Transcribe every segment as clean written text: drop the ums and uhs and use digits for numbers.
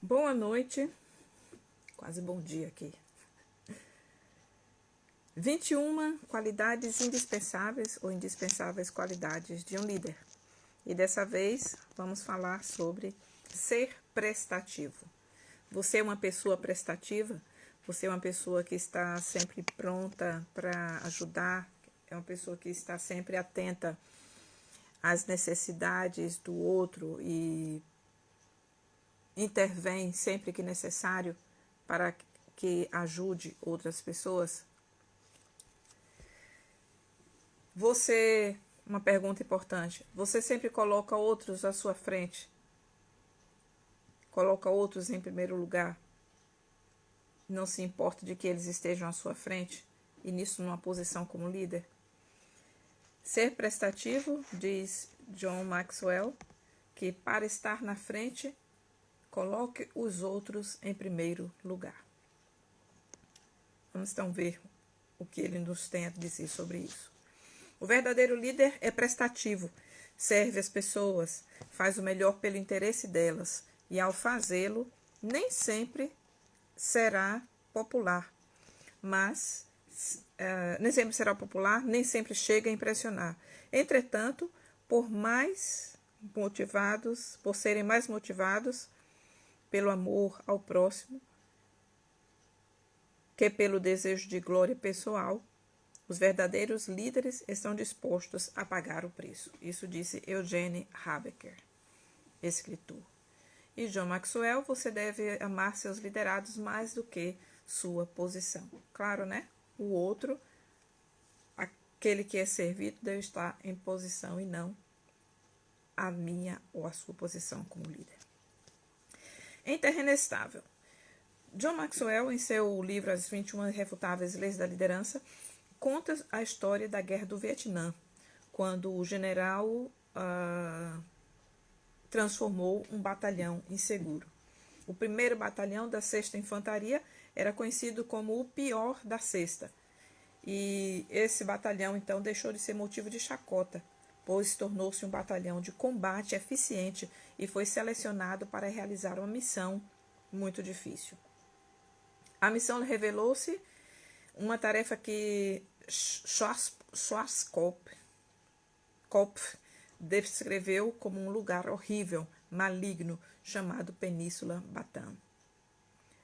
Boa noite, quase bom dia aqui. 21 qualidades indispensáveis ou indispensáveis qualidades de um líder. E dessa vez vamos falar sobre ser prestativo. Você é uma pessoa prestativa? Você é uma pessoa que está sempre pronta para ajudar? É uma pessoa que está sempre atenta às necessidades do outro e intervém sempre que necessário para que ajude outras pessoas? Uma pergunta importante, você sempre coloca outros à sua frente? Coloca outros em primeiro lugar? Não se importa de que eles estejam à sua frente? E nisso numa posição como líder? Ser prestativo, diz John Maxwell, que para estar na frente, coloque os outros em primeiro lugar. Vamos então ver o que ele nos tem a dizer sobre isso. O verdadeiro líder é prestativo, serve as pessoas, faz o melhor pelo interesse delas e, ao fazê-lo, nem sempre será popular, nem sempre chega a impressionar. Entretanto, por serem mais motivados pelo amor ao próximo que pelo desejo de glória pessoal, os verdadeiros líderes estão dispostos a pagar o preço. Isso disse Eugene Habecker, escritor. E John Maxwell, você deve amar seus liderados mais do que sua posição. Claro, né? O outro, aquele que é servido, deve estar em posição e não a minha ou a sua posição como líder. Em terreno estável. John Maxwell, em seu livro As 21 Irrefutáveis Leis da Liderança, conta a história da Guerra do Vietnã, quando o general transformou um batalhão em seguro. O primeiro batalhão da 6ª Infantaria era conhecido como o pior da 6ª. E esse batalhão, então, deixou de ser motivo de chacota, pois tornou-se um batalhão de combate eficiente e foi selecionado para realizar uma missão muito difícil. A missão revelou-se uma tarefa que Schwarzkopf descreveu como um lugar horrível, maligno, chamado Península Bataan.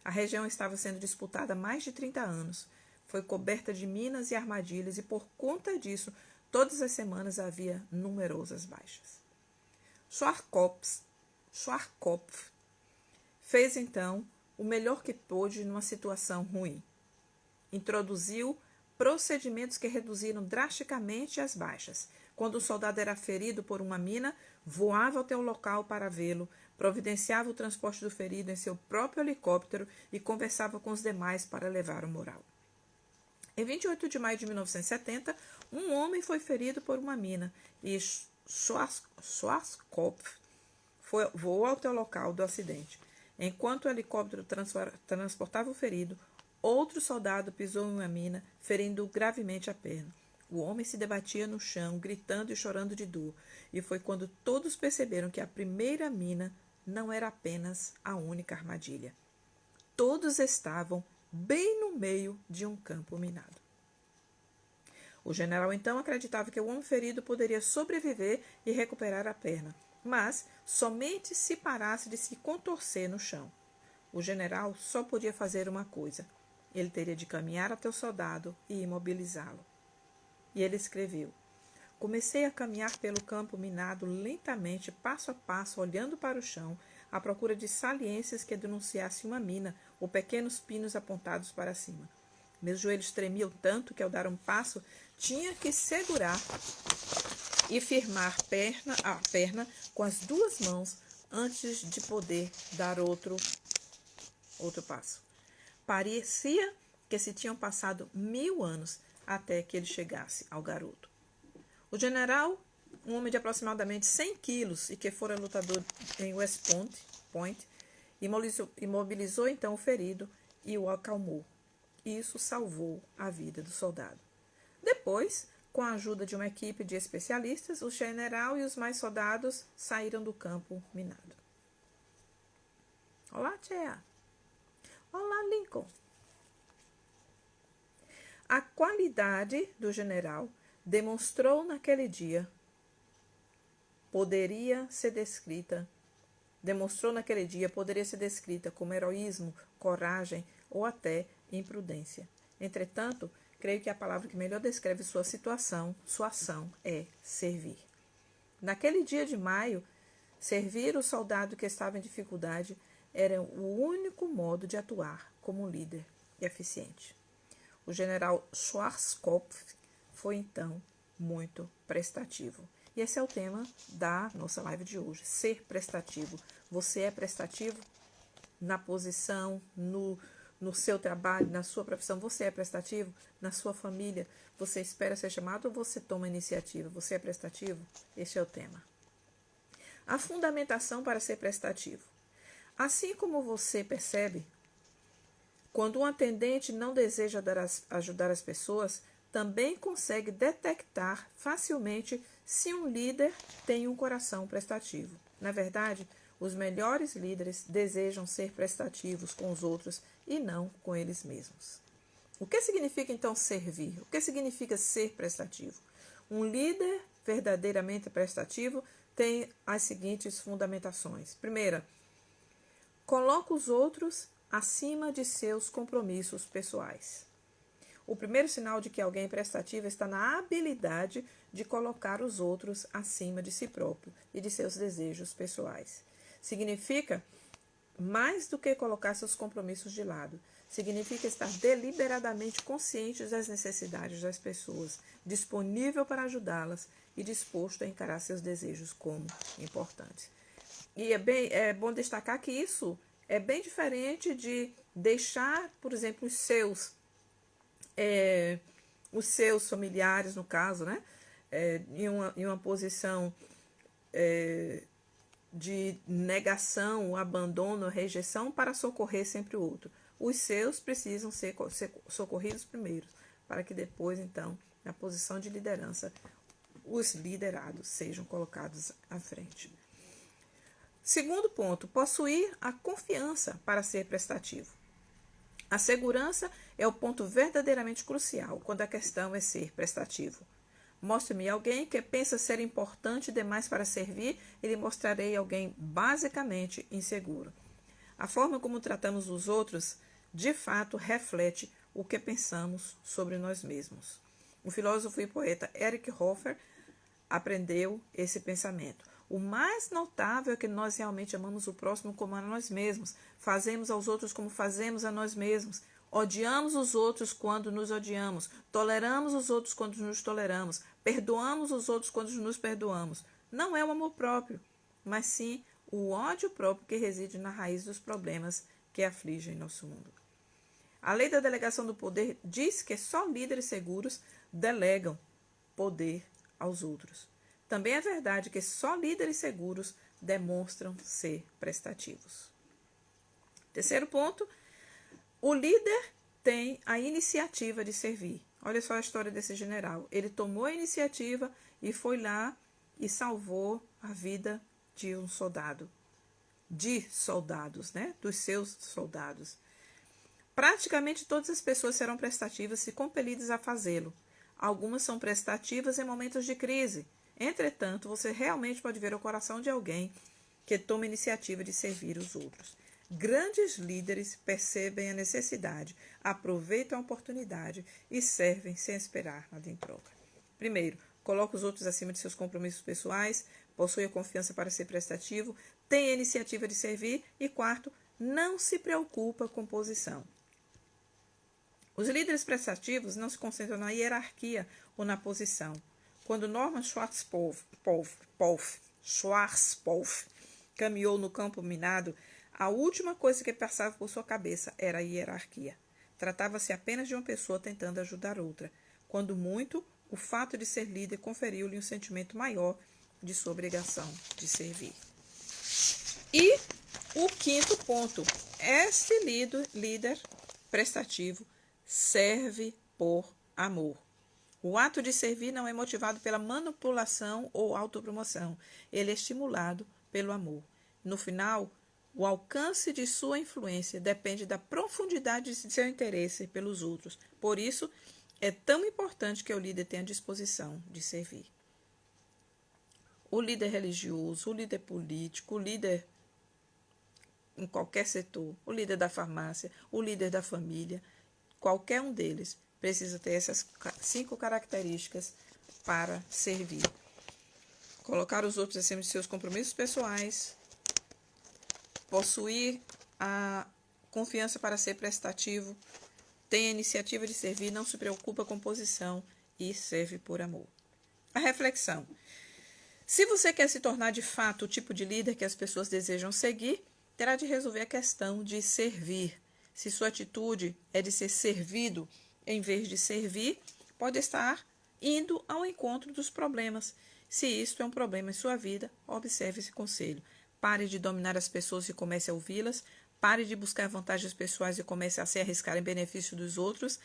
A região estava sendo disputada há mais de 30 anos. Foi coberta de minas e armadilhas e, por conta disso, todas as semanas havia numerosas baixas. Schwarzkopf fez, então, o melhor que pôde numa situação ruim. Introduziu procedimentos que reduziram drasticamente as baixas. Quando o soldado era ferido por uma mina, voava até o local para vê-lo, providenciava o transporte do ferido em seu próprio helicóptero e conversava com os demais para elevar o moral. Em 28 de maio de 1970, um homem foi ferido por uma mina e Schwarzkopf voou até o local do acidente. Enquanto o helicóptero transportava o ferido, outro soldado pisou em uma mina, ferindo gravemente a perna. O homem se debatia no chão, gritando e chorando de dor, e foi quando todos perceberam que a primeira mina não era apenas a única armadilha. Todos estavam bem no meio de um campo minado. O general então acreditava que o homem ferido poderia sobreviver e recuperar a perna, mas somente se parasse de se contorcer no chão. O general só podia fazer uma coisa. Ele teria de caminhar até o soldado e imobilizá-lo. E ele escreveu: comecei a caminhar pelo campo minado lentamente, passo a passo, olhando para o chão, à procura de saliências que denunciassem uma mina ou pequenos pinos apontados para cima. Meus joelhos tremiam tanto que, ao dar um passo, tinha que segurar e firmar a perna com as duas mãos antes de poder dar outro passo. Parecia que se tinham passado 1000 anos até que ele chegasse ao garoto. O general, um homem de aproximadamente 100 quilos e que fora lutador em West Point, imobilizou então o ferido e o acalmou. Isso salvou a vida do soldado. Depois, com a ajuda de uma equipe de especialistas, o general e os mais soldados saíram do campo minado. Olá, chair. Olá, Lincoln. A qualidade do general demonstrou naquele dia poderia ser descrita como heroísmo, coragem ou até imprudência. Entretanto, creio que a palavra que melhor descreve sua situação, sua ação, é servir. Naquele dia de maio, servir o soldado que estava em dificuldade era o único modo de atuar como um líder eficiente. O general Schwarzkopf foi, então, muito prestativo. E esse é o tema da nossa live de hoje, ser prestativo. Você é prestativo na posição, no seu trabalho, na sua profissão? Você é prestativo? Na sua família? Você espera ser chamado ou você toma iniciativa? Você é prestativo? Este é o tema. A fundamentação para ser prestativo. Assim como você percebe, quando um atendente não deseja ajudar as pessoas, também consegue detectar facilmente se um líder tem um coração prestativo. Na verdade, os melhores líderes desejam ser prestativos com os outros e não com eles mesmos. O que significa então servir? O que significa ser prestativo? Um líder verdadeiramente prestativo tem as seguintes fundamentações. Primeira, coloca os outros acima de seus compromissos pessoais. O primeiro sinal de que alguém é prestativo está na habilidade de colocar os outros acima de si próprio e de seus desejos pessoais. Significa mais do que colocar seus compromissos de lado. Significa estar deliberadamente consciente das necessidades das pessoas, disponível para ajudá-las e disposto a encarar seus desejos como importantes. E é bom destacar que isso é bem diferente de deixar, por exemplo, os seus familiares, no caso, né, em uma posição de negação, abandono, rejeição, para socorrer sempre o outro. Os seus precisam ser socorridos primeiro, para que depois, então, na posição de liderança, os liderados sejam colocados à frente. Segundo ponto, possuir a confiança para ser prestativo. A segurança é o ponto verdadeiramente crucial quando a questão é ser prestativo. Mostre-me alguém que pensa ser importante demais para servir e lhe mostrarei alguém basicamente inseguro. A forma como tratamos os outros, de fato, reflete o que pensamos sobre nós mesmos. O filósofo e poeta Erich Hoffer aprendeu esse pensamento. O mais notável é que nós realmente amamos o próximo como a nós mesmos, fazemos aos outros como fazemos a nós mesmos, odiamos os outros quando nos odiamos, toleramos os outros quando nos toleramos, perdoamos os outros quando nos perdoamos. Não é o amor próprio, mas sim o ódio próprio que reside na raiz dos problemas que afligem nosso mundo. A lei da delegação do poder diz que só líderes seguros delegam poder aos outros. Também é verdade que só líderes seguros demonstram ser prestativos. Terceiro ponto, o líder tem a iniciativa de servir. Olha só a história desse general. Ele tomou a iniciativa e foi lá e salvou a vida de um soldado. De soldados, né? Dos seus soldados. Praticamente todas as pessoas serão prestativas se compelidas a fazê-lo. Algumas são prestativas em momentos de crise. Entretanto, você realmente pode ver o coração de alguém que toma a iniciativa de servir os outros. Grandes líderes percebem a necessidade, aproveitam a oportunidade e servem sem esperar nada em troca. Primeiro, coloca os outros acima de seus compromissos pessoais, possui a confiança para ser prestativo, tem a iniciativa de servir e, quarto, não se preocupa com posição. Os líderes prestativos não se concentram na hierarquia ou na posição. Quando Norman Schwarzkopf caminhou no campo minado, a última coisa que passava por sua cabeça era a hierarquia. Tratava-se apenas de uma pessoa tentando ajudar outra. Quando muito, o fato de ser líder conferiu-lhe um sentimento maior de sua obrigação de servir. E o quinto ponto, este líder prestativo serve por amor. O ato de servir não é motivado pela manipulação ou autopromoção. Ele é estimulado pelo amor. No final, O alcance de sua influência depende da profundidade de seu interesse pelos outros. Por isso, é tão importante que o líder tenha disposição de servir. O líder religioso, o líder político, o líder em qualquer setor, o líder da farmácia, o líder da família, qualquer um deles precisa ter essas 5 características para servir. Colocar os outros acima de seus compromissos pessoais, possuir a confiança para ser prestativo, tem a iniciativa de servir, não se preocupa com posição e serve por amor. A reflexão. Se você quer se tornar de fato o tipo de líder que as pessoas desejam seguir, terá de resolver a questão de servir. Se sua atitude é de ser servido em vez de servir, pode estar indo ao encontro dos problemas. Se isto é um problema em sua vida, observe esse conselho. Pare de dominar as pessoas e comece a ouvi-las. Pare de buscar vantagens pessoais e comece a se arriscar em benefício dos outros.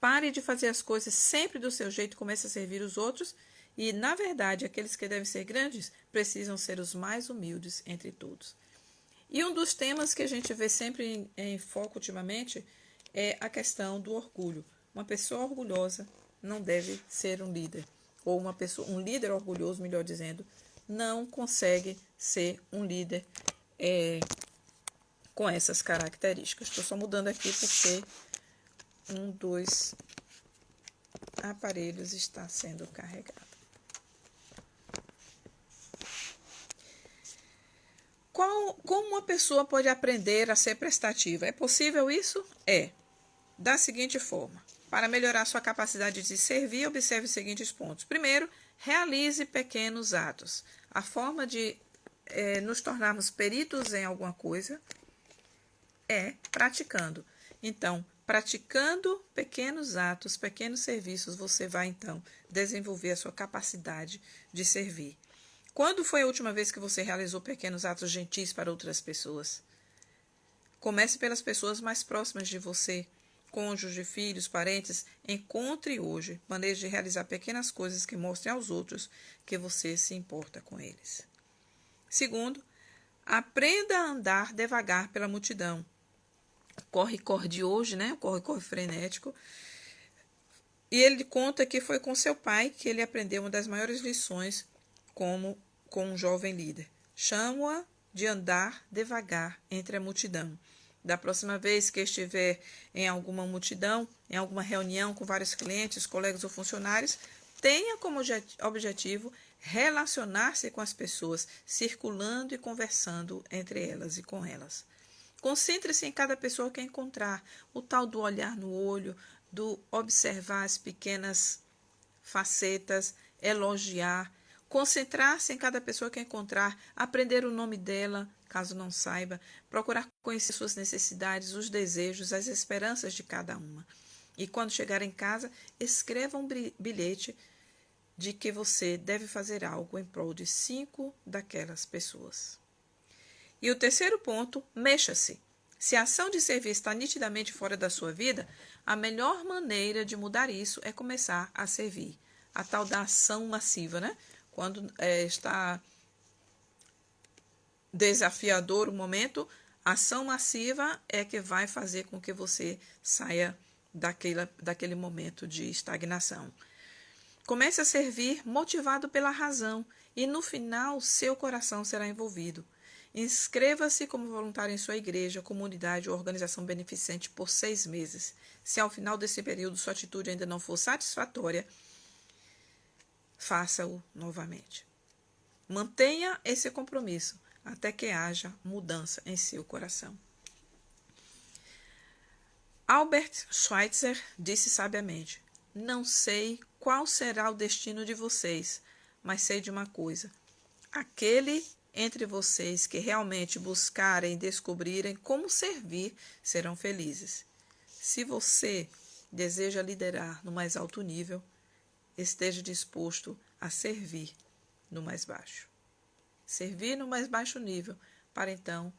Pare de fazer as coisas sempre do seu jeito e comece a servir os outros. E, na verdade, aqueles que devem ser grandes precisam ser os mais humildes entre todos. E um dos temas que a gente vê sempre em foco ultimamente é a questão do orgulho. Uma pessoa orgulhosa não deve ser um líder. Ou um líder orgulhoso, melhor dizendo, não consegue ser um líder com essas características. Estou só mudando aqui porque um dos aparelhos está sendo carregado. Como uma pessoa pode aprender a ser prestativa? É possível isso? É. Da seguinte forma. Para melhorar sua capacidade de servir, observe os seguintes pontos. Primeiro, realize pequenos atos. A forma de nos tornarmos peritos em alguma coisa é praticando. Então, praticando pequenos atos, pequenos serviços, você vai, então, desenvolver a sua capacidade de servir. Quando foi a última vez que você realizou pequenos atos gentis para outras pessoas? Comece pelas pessoas mais próximas de você, cônjuge, filhos, parentes. Encontre hoje maneiras de realizar pequenas coisas que mostrem aos outros que você se importa com eles. Segundo, aprenda a andar devagar pela multidão. Corre de hoje, né? Corre frenético. E ele conta que foi com seu pai que ele aprendeu uma das maiores lições com um jovem líder. Chamo-a de andar devagar entre a multidão. Da próxima vez que estiver em alguma multidão, em alguma reunião com vários clientes, colegas ou funcionários, tenha como objetivo relacionar-se com as pessoas, circulando e conversando entre elas e com elas. Concentre-se em cada pessoa que encontrar, o tal do olhar no olho, do observar as pequenas facetas, elogiar, concentrar-se em cada pessoa que encontrar, aprender o nome dela, caso não saiba, procurar conhecer suas necessidades, os desejos, as esperanças de cada uma. E quando chegar em casa, escreva um bilhete de que você deve fazer algo em prol de 5 daquelas pessoas. E o terceiro ponto, mexa-se. Se a ação de servir está nitidamente fora da sua vida, a melhor maneira de mudar isso é começar a servir. A tal da ação massiva, né? Quando está desafiador o momento, a ação massiva é que vai fazer com que você saia daquele momento de estagnação. Comece a servir motivado pela razão e no final seu coração será envolvido. Inscreva-se como voluntário em sua igreja, comunidade ou organização beneficente por 6 meses. Se ao final desse período sua atitude ainda não for satisfatória, faça-o novamente. Mantenha esse compromisso até que haja mudança em seu coração. Albert Schweitzer disse sabiamente: não sei qual será o destino de vocês, mas sei de uma coisa: aquele entre vocês que realmente buscarem e descobrirem como servir serão felizes. Se você deseja liderar no mais alto nível, esteja disposto a servir no mais baixo. Servir no mais baixo nível para então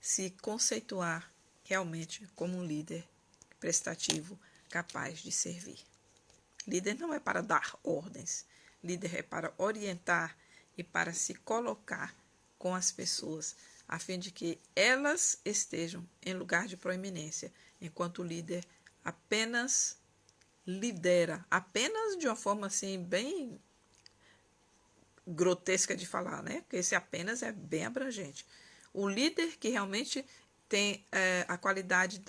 se conceituar realmente como um líder prestativo capaz de servir. Líder não é para dar ordens, líder é para orientar e para se colocar com as pessoas a fim de que elas estejam em lugar de proeminência, enquanto o líder apenas lidera, apenas de uma forma assim bem grotesca de falar, né? Porque esse apenas é bem abrangente. O líder que realmente tem a qualidade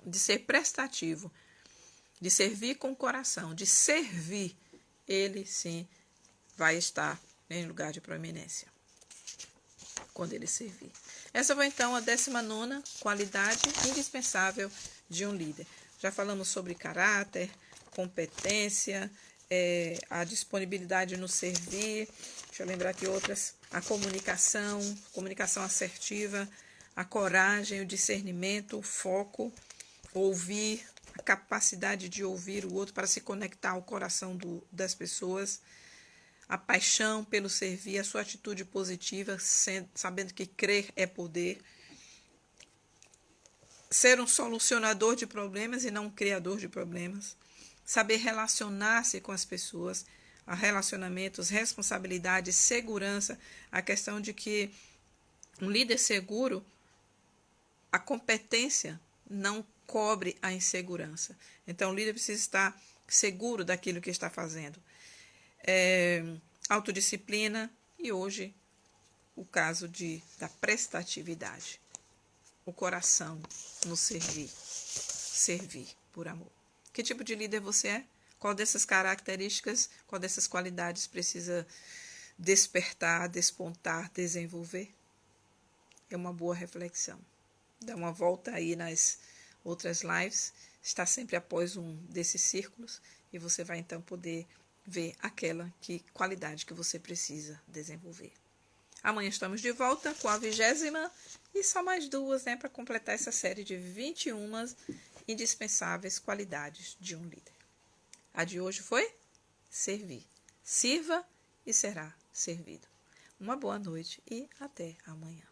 de ser prestativo, de servir com o coração, de servir, ele sim vai estar em lugar de proeminência quando ele servir. Essa foi então a 19ª qualidade indispensável de um líder. Já falamos sobre caráter, competência, a disponibilidade no servir. Deixa eu lembrar aqui outras. A comunicação assertiva, a coragem, o discernimento, o foco, ouvir, a capacidade de ouvir o outro para se conectar ao coração das pessoas, a paixão pelo servir, a sua atitude positiva, sabendo que crer é poder, ser um solucionador de problemas e não um criador de problemas, saber relacionar-se com as pessoas, a relacionamentos, responsabilidade, segurança, a questão de que um líder seguro, a competência não cobre a insegurança. Então, o líder precisa estar seguro daquilo que está fazendo. Autodisciplina e hoje o caso da prestatividade. O coração no servir por amor. Que tipo de líder você é? Qual dessas características, qual dessas qualidades precisa despertar, despontar, desenvolver? É uma boa reflexão. Dá uma volta aí nas outras lives, está sempre após um desses círculos e você vai então poder ver aquela qualidade que você precisa desenvolver. Amanhã estamos de volta com a 20ª e só mais 2, né, para completar essa série de 21 indispensáveis qualidades de um líder. A de hoje foi servir. Sirva e será servido. Uma boa noite e até amanhã.